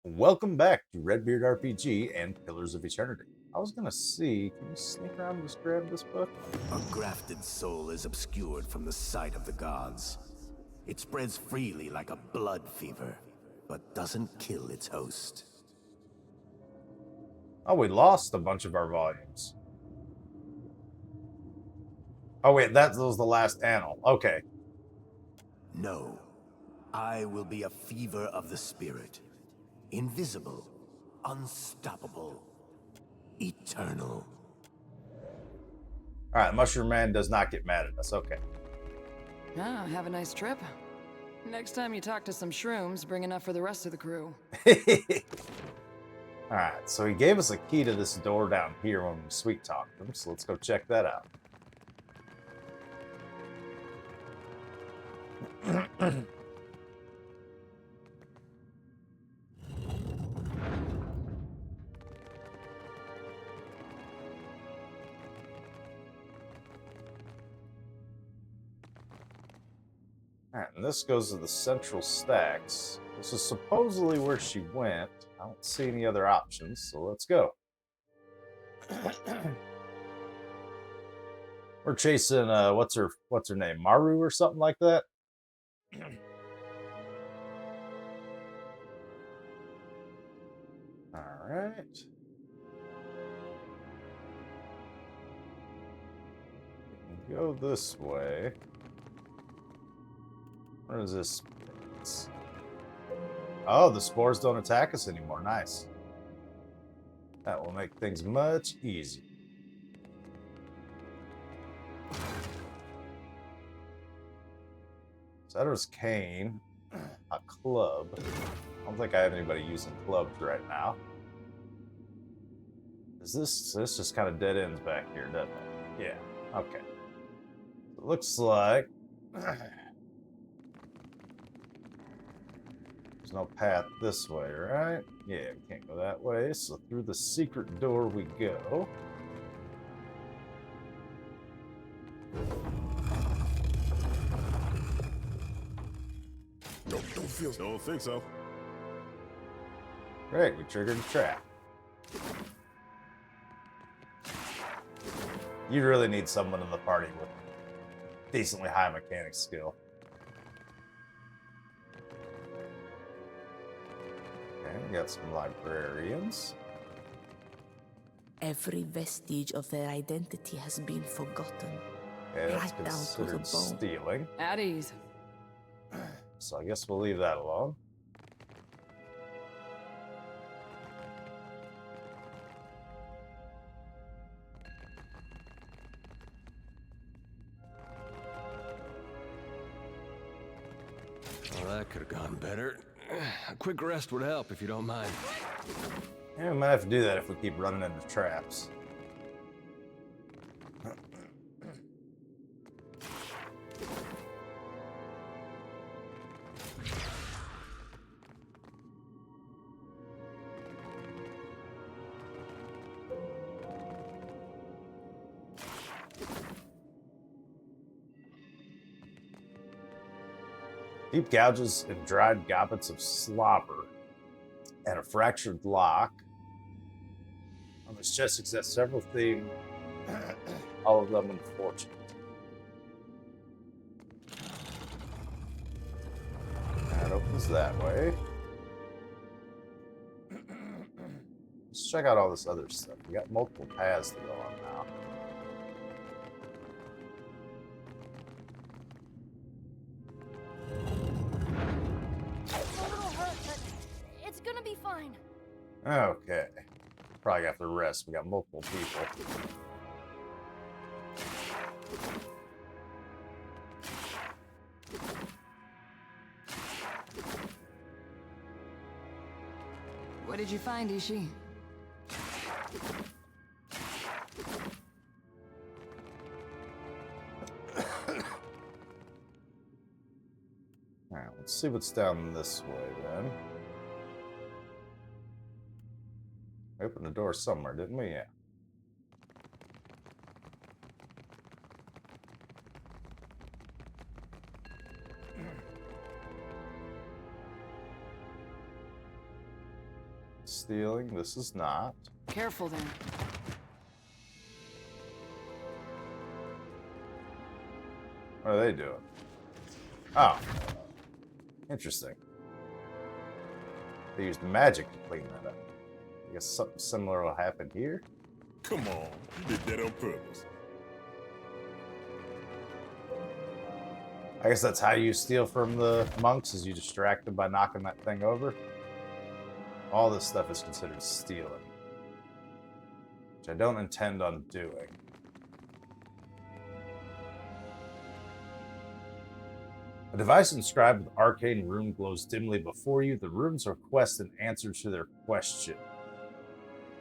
Welcome back to Redbeard RPG and Pillars of Eternity. I was gonna see, can you sneak around and just grab this book? A grafted soul is obscured from the sight of the gods. It spreads freely like a blood fever, but doesn't kill its host. Oh, we lost a bunch of our volumes. Oh wait, that was the last annal. Okay. No, I will be a fever of the spirit. Invisible, unstoppable, eternal. Alright, Mushroom Man does not get mad at us. Okay. Ah, have a nice trip. Next time you talk to some shrooms, bring enough for the rest of the crew. Alright, so he gave us a key to this door down here when we sweet talked him, so let's go check that out. Alright, and this goes to the central stacks. This is supposedly where she went. I don't see any other options, so let's go. We're chasing what's her name? Maru or something like that? Alright. We can go this way. Where is this? Oh, the spores don't attack us anymore. Nice. That will make things much easier. Setter's cane. A club. I don't think I have anybody using clubs right now. Is this just kind of dead ends back here, doesn't it? Yeah. Okay. It looks like there's no path this way, right? Yeah, we can't go that way. So through the secret door we go. Don't think so. Great, we triggered a trap. You really need someone in the party with decently high mechanics skill. Okay, we got some librarians. Every vestige of their identity has been forgotten. Okay, that's Right down to the considered bone. stealing. At ease. So I guess we'll leave that alone. Well, that could have gone better. A quick rest would help if you don't mind. Yeah, we might have to do that if we keep running into traps. Deep gouges and dried gobbets of slobber, and a fractured lock. On this chest exists several themes, all of them unfortunate. That opens that way. Let's check out all this other stuff. We got multiple paths to go on now. It's a little hurt, but it's gonna be fine. Okay. Probably got the rest. We got multiple people. What did you find, Ishi? Alright, let's see what's down this way then. We opened the door somewhere, didn't we? Yeah. stealing. This is not. Careful there. What are they doing? Oh. Interesting. They used magic to clean that up. I guess something similar will happen here. Come on, you did that on purpose. I guess that's how you steal from the monks, is you distract them by knocking that thing over. All this stuff is considered stealing, which I don't intend on doing. A device inscribed with arcane rune glows dimly before you. The runes request an answer to their question.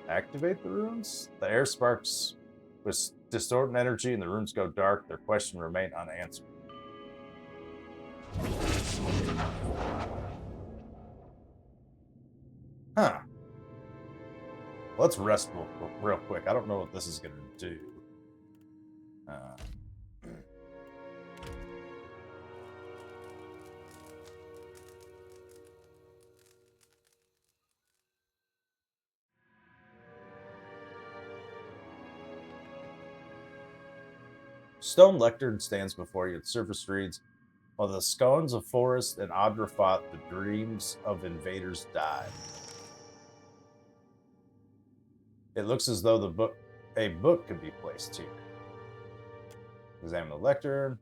Activate the runes? The air sparks with distorted energy and the runes go dark. Their question remain unanswered. Huh. Let's rest real quick. I don't know what this is going to do. Stone lectern stands before you. Its surface reads, "While the scones of forest and Adra fought, the dreams of invaders died." It looks as though a book could be placed here. Examine the lectern.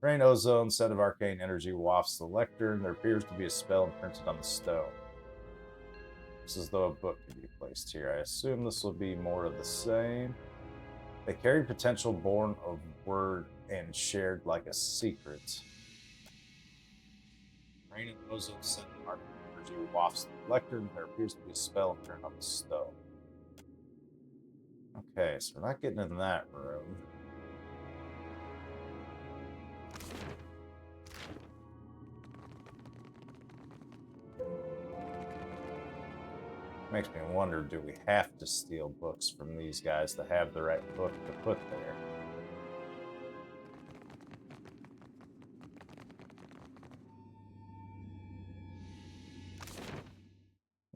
Rain ozone, set of arcane energy wafts the lectern. There appears to be a spell imprinted on the stone. It's as though a book could be placed here. I assume this will be more of the same. They carry potential born of word and shared like a secret. Rain and ozone set of arcane energy wafts the lectern. There appears to be a spell imprinted on the stone. Okay, so we're not getting in that room. Makes me wonder, do we have to steal books from these guys to have the right book to put there?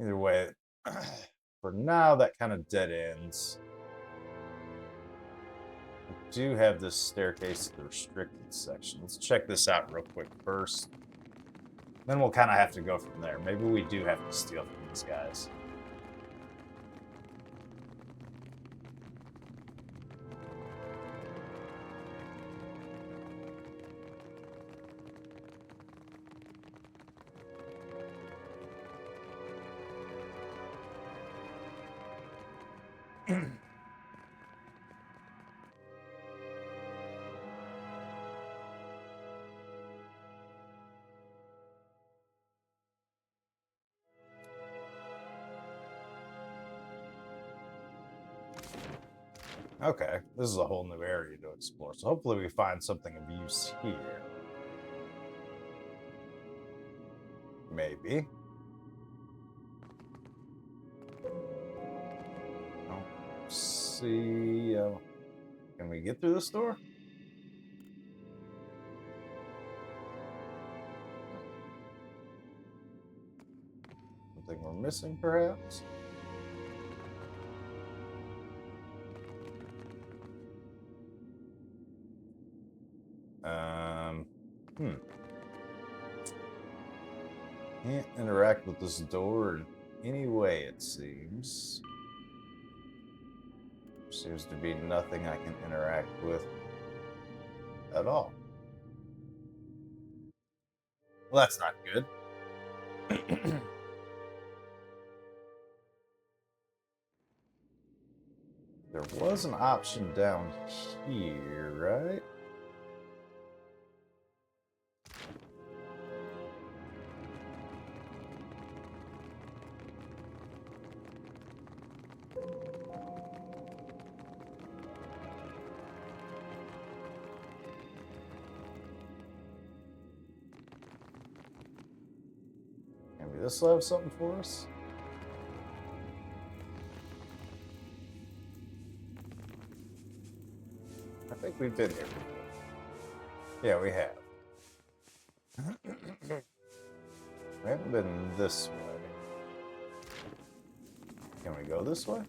Either way, for now, that kind of dead ends. We do have this staircase to the restricted section. Let's check this out real quick first. Then we'll kind of have to go from there. Maybe we do have to steal from these guys. Okay, this is a whole new area to explore, so hopefully we find something of use here. Maybe. Don't see... can we get through this door? Something we're missing, perhaps? Can't interact with this door in any way, it seems. Seems to be nothing I can interact with at all. Well, that's not good. There was an option down here, right? Maybe this will have something for us? I think we've been here before. Yeah, we have. We haven't been this way. Can we go this way?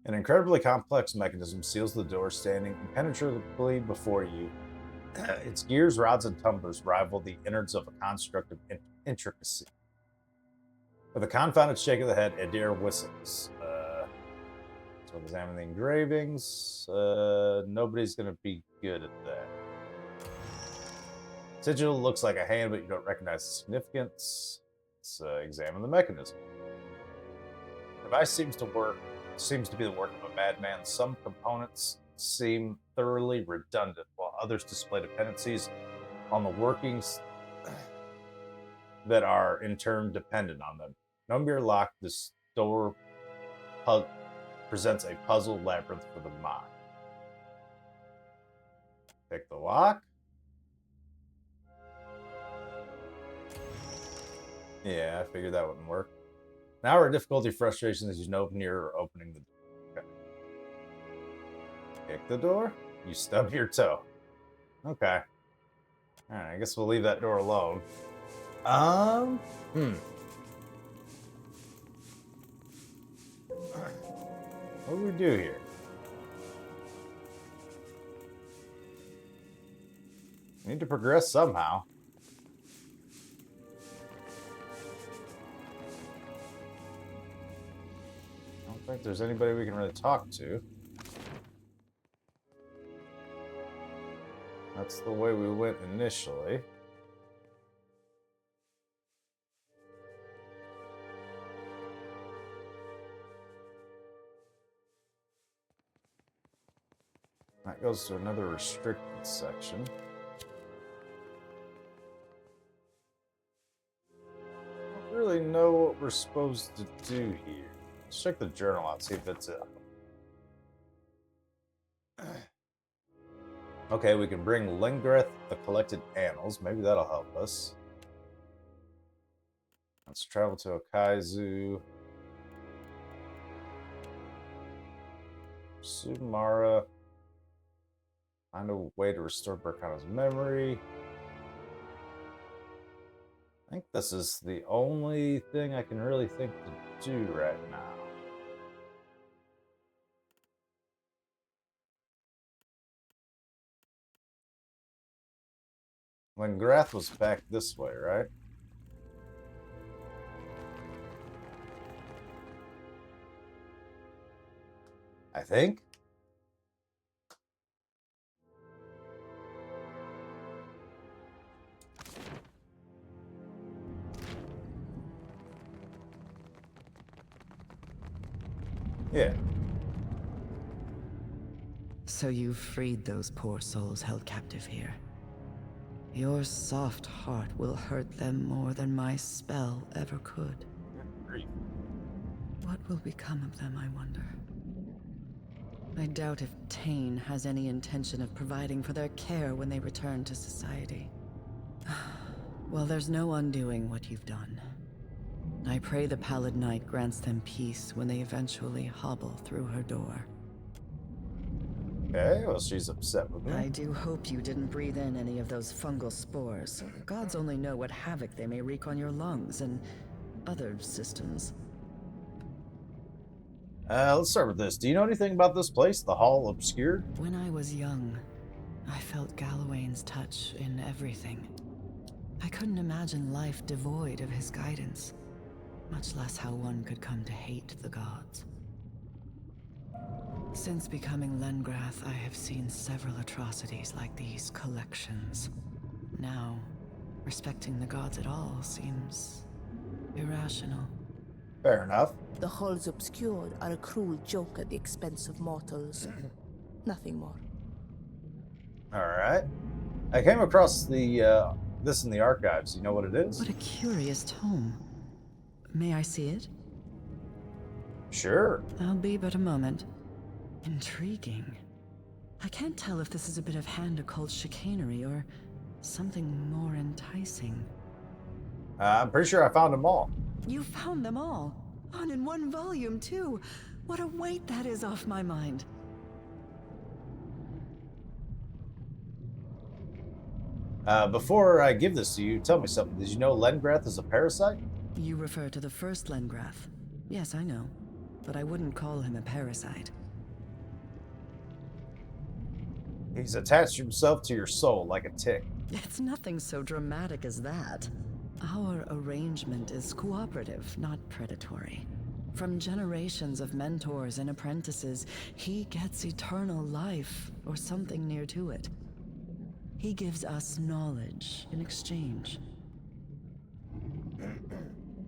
An incredibly complex mechanism seals the door, standing impenetrably before you. Its gears, rods, and tumblers rival the innards of a construct of intricacy. With a confounded shake of the head, Adair whistles. So examine the engravings. Nobody's going to be good at that. Sigil looks like a hand, but you don't recognize the significance. Let's examine the mechanism. The device seems to be the work of a madman. Some components seem thoroughly redundant, while others display dependencies on the workings that are in turn dependent on them. No mere lock, this door presents a puzzle labyrinth for the mind. Pick the lock. Yeah, I figured that wouldn't work. Now our difficulty frustration is you know near opening the door. Okay. Kick the door. You stub your toe. Okay. Alright, I guess we'll leave that door alone. What do we do here? We need to progress somehow. I don't think there's anybody we can really talk to. That's the way we went initially. That goes to another restricted section. I don't really know what we're supposed to do here. Let's check the journal out, see if it's it. Okay, we can bring Lengreth the collected annals. Maybe that'll help us. Let's travel to Okaizu. Sumara. Find a way to restore Berkana's memory. I think this is the only thing I can really think to do right now. Lengreth was back this way, right? I think. Yeah. So you freed those poor souls held captive here. Your soft heart will hurt them more than my spell ever could. What will become of them, I wonder? I doubt if Tane has any intention of providing for their care when they return to society. Well, there's no undoing what you've done. I pray the Pallid Knight grants them peace when they eventually hobble through her door. Okay, well, she's upset with me. I do hope you didn't breathe in any of those fungal spores. Gods only know what havoc they may wreak on your lungs and other systems. Let's start with this. Do you know anything about this place, the Hall Obscured? When I was young, I felt Gallowayne's touch in everything. I couldn't imagine life devoid of his guidance, much less how one could come to hate the gods. Since becoming Lengrath, I have seen several atrocities like these collections. Now, respecting the gods at all seems irrational. Fair enough. The halls obscured are a cruel joke at the expense of mortals. Nothing more. Alright. I came across the this in the archives. You know what it is? What a curious tome. May I see it? Sure. I'll be but a moment. Intriguing. I can't tell if this is a bit of hand occult chicanery or something more enticing. I'm pretty sure I found them all. You found them all? On in one volume, too. What a weight that is off my mind. Before I give this to you, tell me something. Did you know Lengrath is a parasite? You refer to the first Lengrath. Yes, I know. But I wouldn't call him a parasite. He's attached himself to your soul like a tick. It's nothing so dramatic as that. Our arrangement is cooperative, not predatory. From generations of mentors and apprentices, he gets eternal life, or something near to it. He gives us knowledge in exchange.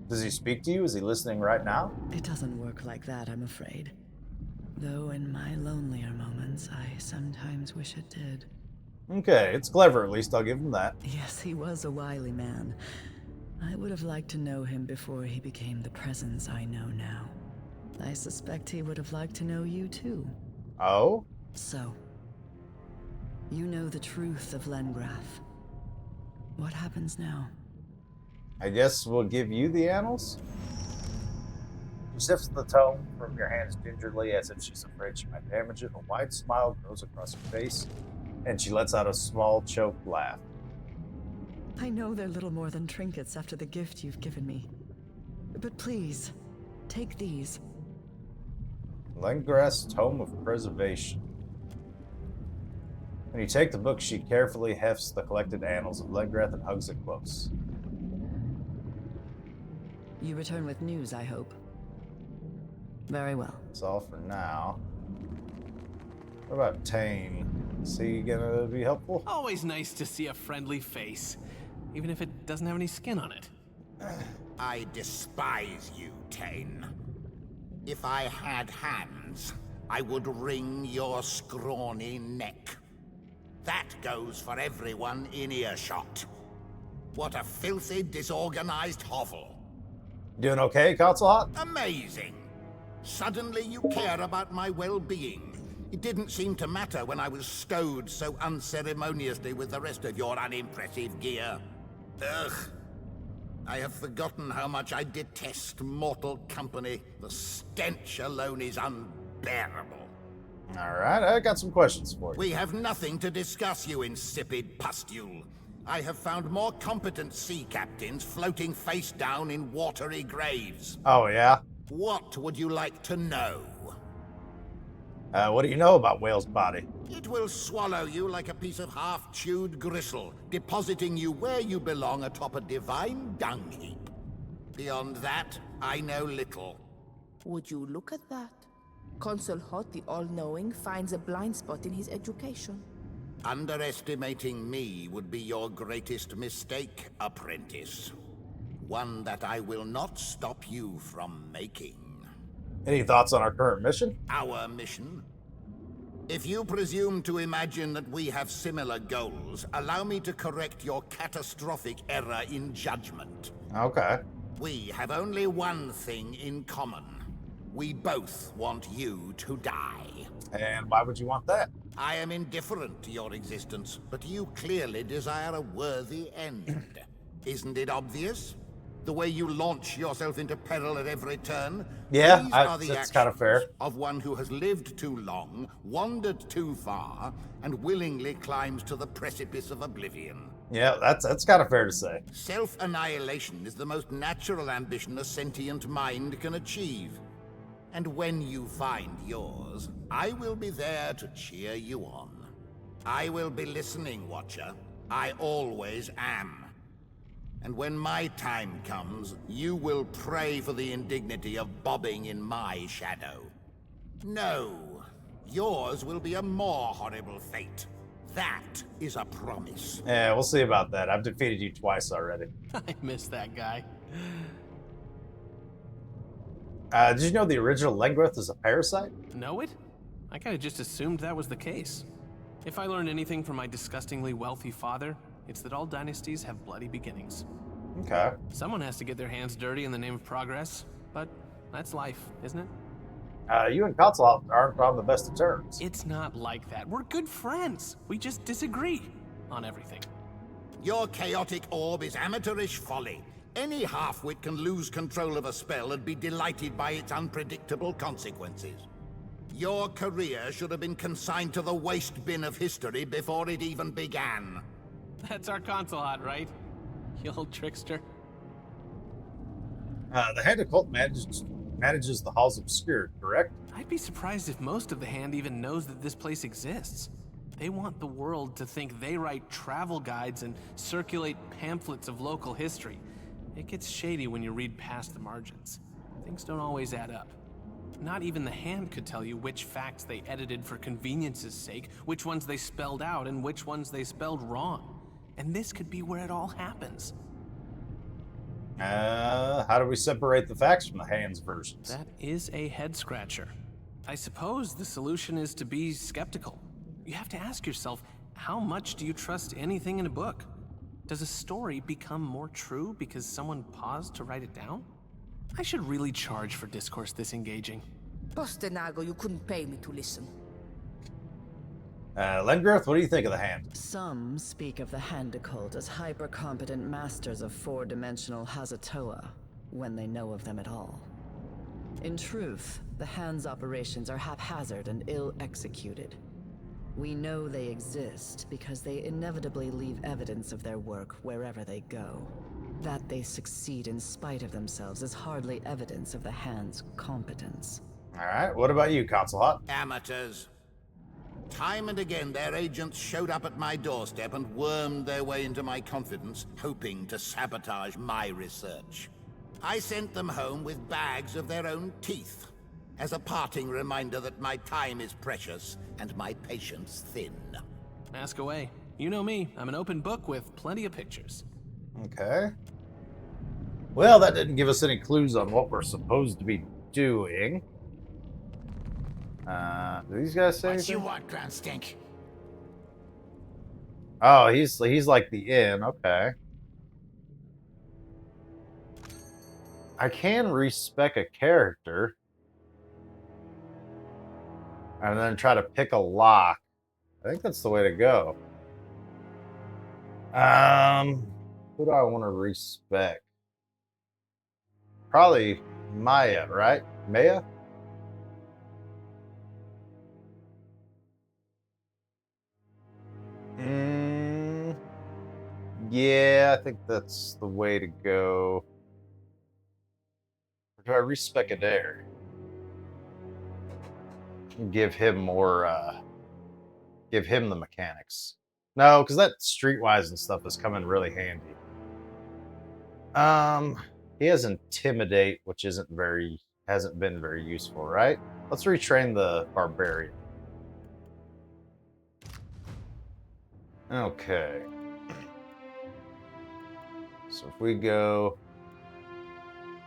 Does he speak to you? Is he listening right now? It doesn't work like that, I'm afraid. Though in my lonelier moments, I sometimes wish it did. Okay, it's clever at least, I'll give him that. Yes, he was a wily man. I would have liked to know him before he became the presence I know now. I suspect he would have liked to know you too. Oh? So, you know the truth of Lengrath. What happens now? I guess we'll give you the annals? She sifts the tome from your hands gingerly as if she's afraid she might damage it. A wide smile grows across her face, and she lets out a small, choked laugh. I know they're little more than trinkets after the gift you've given me. But please, take these. Lengrath's Tome of Preservation. When you take the book, she carefully hefts the collected annals of Lengrath and hugs it close. You return with news, I hope. Very well. That's all for now. What about Tane? Is he gonna be helpful? Always nice to see a friendly face, even if it doesn't have any skin on it. I despise you, Tane. If I had hands, I would wring your scrawny neck. That goes for everyone in earshot. What a filthy, disorganized hovel. Doing okay, Console Hot? Amazing. Suddenly you care about my well-being. It didn't seem to matter when I was stowed so unceremoniously with the rest of your unimpressive gear. Ugh. I have forgotten how much I detest mortal company. The stench alone is unbearable. Alright, I got some questions for you. We have nothing to discuss, you insipid pustule. I have found more competent sea captains floating face down in watery graves. Oh, yeah? What would you like to know? What do you know about Whale's body? It will swallow you like a piece of half-chewed gristle, depositing you where you belong atop a divine dung heap. Beyond that, I know little. Would you look at that? Consul Hot, the all-knowing, finds a blind spot in his education. Underestimating me would be your greatest mistake, apprentice. One that I will not stop you from making. Any thoughts on our current mission? Our mission? If you presume to imagine that we have similar goals, allow me to correct your catastrophic error in judgment. Okay. We have only one thing in common. We both want you to die. And why would you want that? I am indifferent to your existence, but you clearly desire a worthy end. Isn't it obvious? The way you launch yourself into peril at every turn? Yeah, These are the that's kind of fair. of one who has lived too long, wandered too far, and willingly climbs to the precipice of oblivion. Yeah, that's kind of fair to say. Self-annihilation is the most natural ambition a sentient mind can achieve. And when you find yours, I will be there to cheer you on. I will be listening, Watcher. I always am. And when my time comes, you will pray for the indignity of bobbing in my shadow. No, yours will be a more horrible fate. That is a promise. Yeah, we'll see about that. I've defeated you twice already. I miss that guy. Did you know the original Lengrath is a parasite? Know it? I kinda just assumed that was the case. If I learned anything from my disgustingly wealthy father, it's that all dynasties have bloody beginnings. Okay. Someone has to get their hands dirty in the name of progress, but that's life, isn't it? You and Console aren't on the best of terms. It's not like that. We're good friends. We just disagree on everything. Your chaotic orb is amateurish folly. Any half-wit can lose control of a spell and be delighted by its unpredictable consequences. Your career should have been consigned to the waste bin of history before it even began. That's our console hot, right? You old trickster. The Hand of Cult manages the Halls Obscure, correct? I'd be surprised if most of the Hand even knows that this place exists. They want the world to think they write travel guides and circulate pamphlets of local history. It gets shady when you read past the margins. Things don't always add up. Not even the Hand could tell you which facts they edited for convenience's sake, which ones they spelled out, and which ones they spelled wrong. And this could be where it all happens. How do we separate the facts from the Hand's versions? That is a head-scratcher. I suppose the solution is to be skeptical. You have to ask yourself, how much do you trust anything in a book? Does a story become more true because someone paused to write it down? I should really charge for discourse this engaging. Postenago, you couldn't pay me to listen. Lengrowth, what do you think of the Hand? Some speak of the Hand Occult as hyper-competent masters of four-dimensional Hazatoa, when they know of them at all. In truth, the Hand's operations are haphazard and ill-executed. We know they exist because they inevitably leave evidence of their work wherever they go. That they succeed in spite of themselves is hardly evidence of the Hand's competence. Alright, what about you, Consulate? Amateurs. Time and again, their agents showed up at my doorstep and wormed their way into my confidence, hoping to sabotage my research. I sent them home with bags of their own teeth, as a parting reminder that my time is precious and my patience thin. Ask away. You know me, I'm an open book with plenty of pictures. Okay. Well, that didn't give us any clues on what we're supposed to be doing. Do these guys say anything? What you want, Grand Stink? Oh, he's like the inn. Okay. I can respec a character and then try to pick a lock. I think that's the way to go. Who do I want to respec? Probably Maya, right? Maya? Yeah, I think that's the way to go. Or do I respec Adair? Give him more, give him the mechanics. No, because that streetwise and stuff has come in really handy. He has Intimidate, which hasn't been very useful, right? Let's retrain the Barbarian. Okay. So if we go...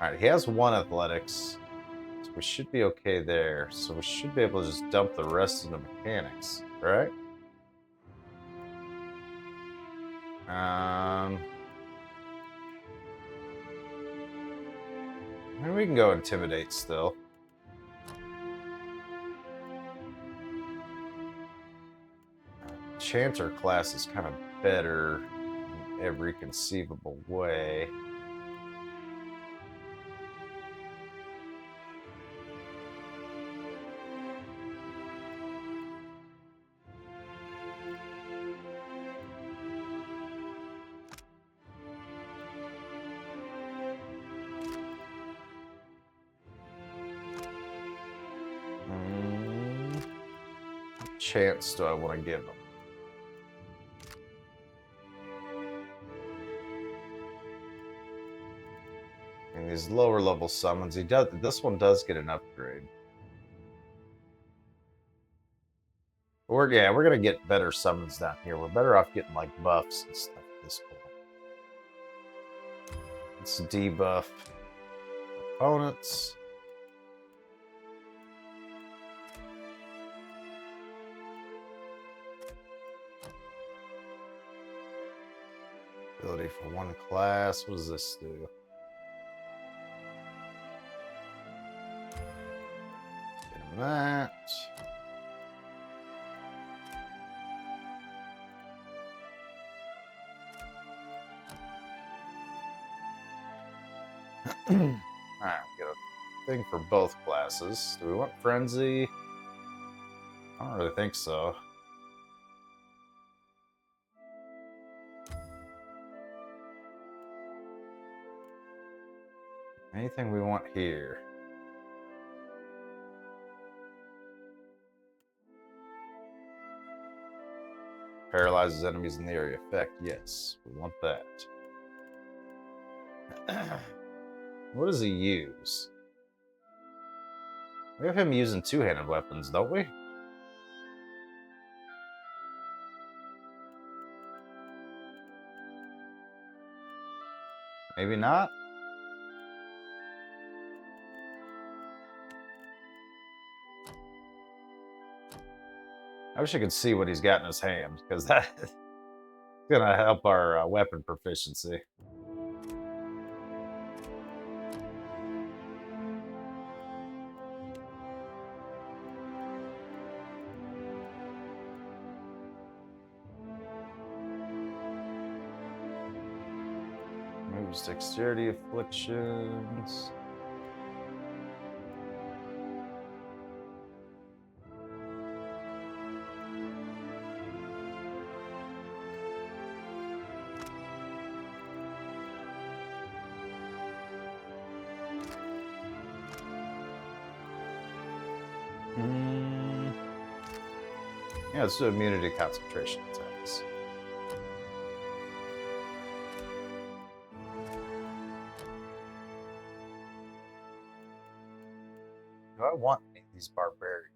Alright, he has 1 athletics. So we should be okay there. So we should be able to just dump the rest of the mechanics, right? Maybe we can go Intimidate still. Chanter class is kind of better in every conceivable way. What chance do I want to give him? And these lower level summons, this one does get an upgrade. We're gonna get better summons down here. We're better off getting like buffs and stuff at this point. Let's debuff opponents. Ability for 1 class. What does this do? That. Alright, we got a thing for both classes. Do we want Frenzy? I don't really think so. Anything we want here? Paralyzes enemies in the area effect. Yes, we want that. What does he use? We have him using two-handed weapons, don't we? Maybe not. I wish I could see what he's got in his hand, because that's gonna help our weapon proficiency. Moves dexterity afflictions. Yeah, let's do immunity concentration attacks. Do I want any of these barbarians?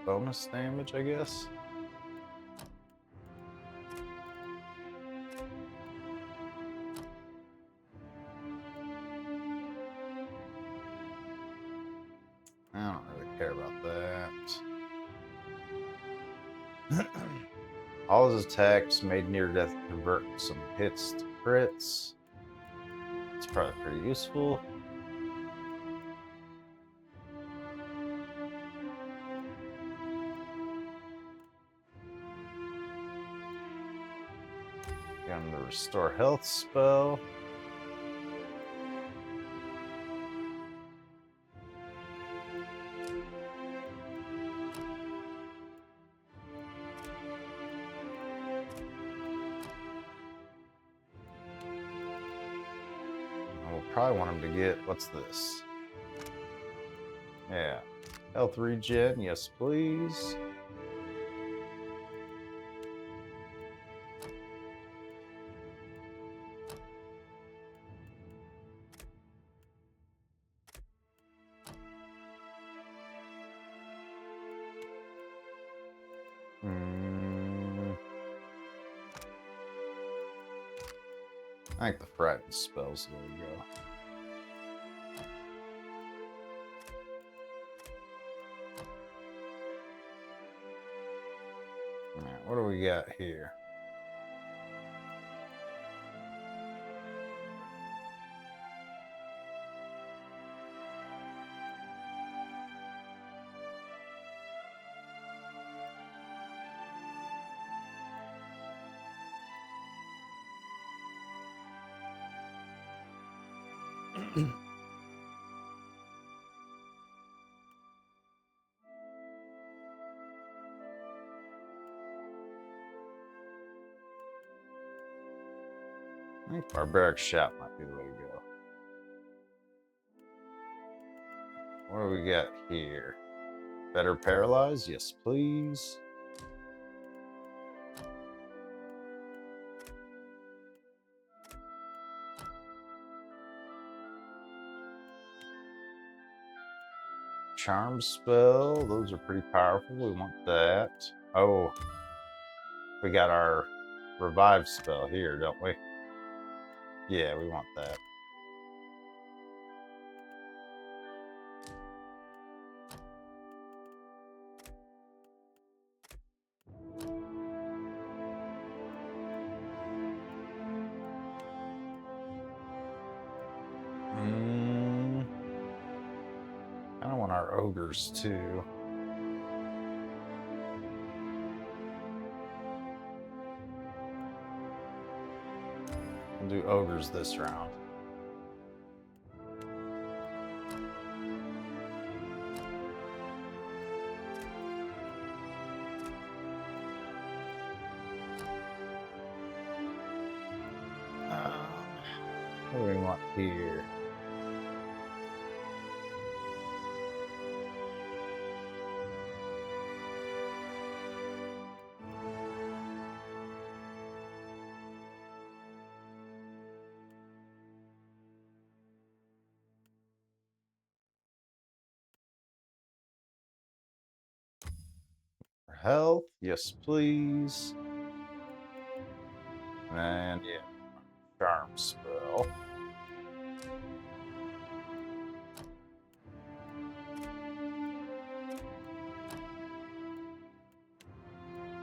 Bonus damage, I guess. I don't really care about that. All his attacks made near death convert some hits to crits. It's probably pretty useful. Got him the restore health spell. Probably want him to get, what's this? Yeah. Health regen, yes please. I think the frightened spells, there we go. Alright, what do we got here? I think barbaric shout might be the way to go. What do we got here? Better paralyze? Yes, please. Charm spell. Those are pretty powerful. We want that. Oh, we got our revive spell here, don't we? Yeah, we want that. I don't want our ogres too. We'll do ogres this round. What do we want here? Health, yes, please. And yeah, charm spell.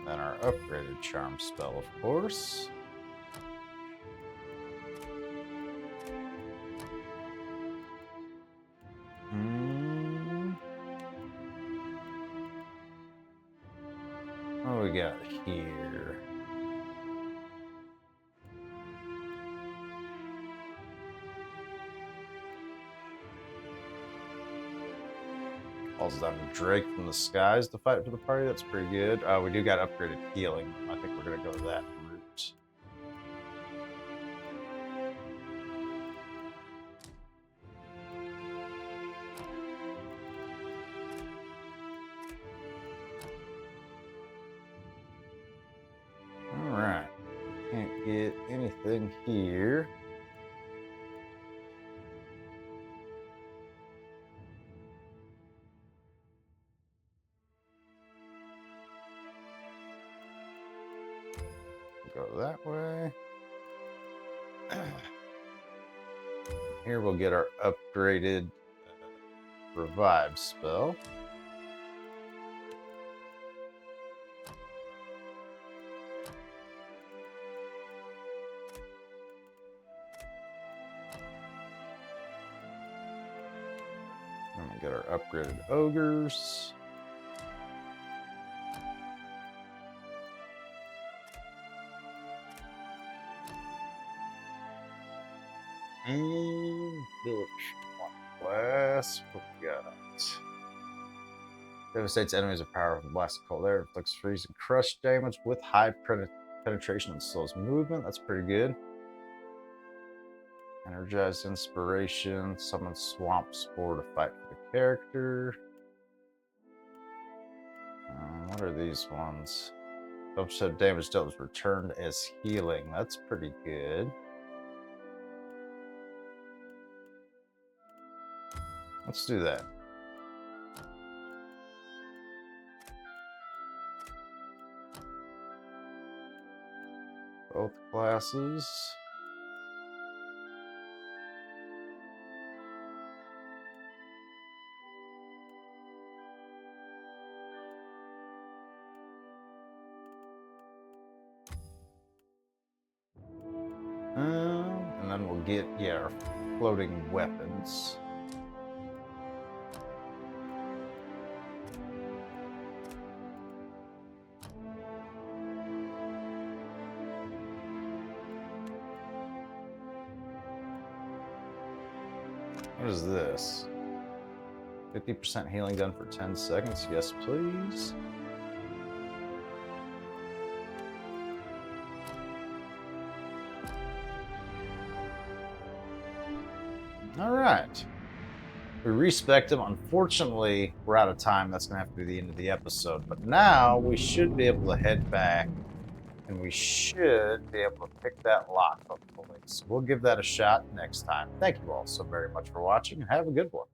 Then our upgraded charm spell, of course. What do we got here? Calls down Drake from the skies to fight for the party. That's pretty good. We do got upgraded healing. I think we're gonna go that route. All right. Can't get anything here. Go that way. Here we'll get our upgraded revive spell. And we'll get our upgraded ogres. And village class. What we got? Devastates enemies with power from blast of cold air. Inflicts freeze and crush damage with high penetration and slows movement. That's pretty good. Energized inspiration. Summon swamp spore to fight for the character. What are these ones? 12% damage dealt is returned as healing. That's pretty good. Let's do that. Both classes. And then we'll get, our floating weapons. What is this? 50% healing done for 10 seconds. Yes, please. All right. We respect him. Unfortunately, we're out of time. That's going to have to be the end of the episode. But now we should be able to head back. And we should be able to pick that lock, hopefully. So we'll give that a shot next time. Thank you all so very much for watching, and have a good one.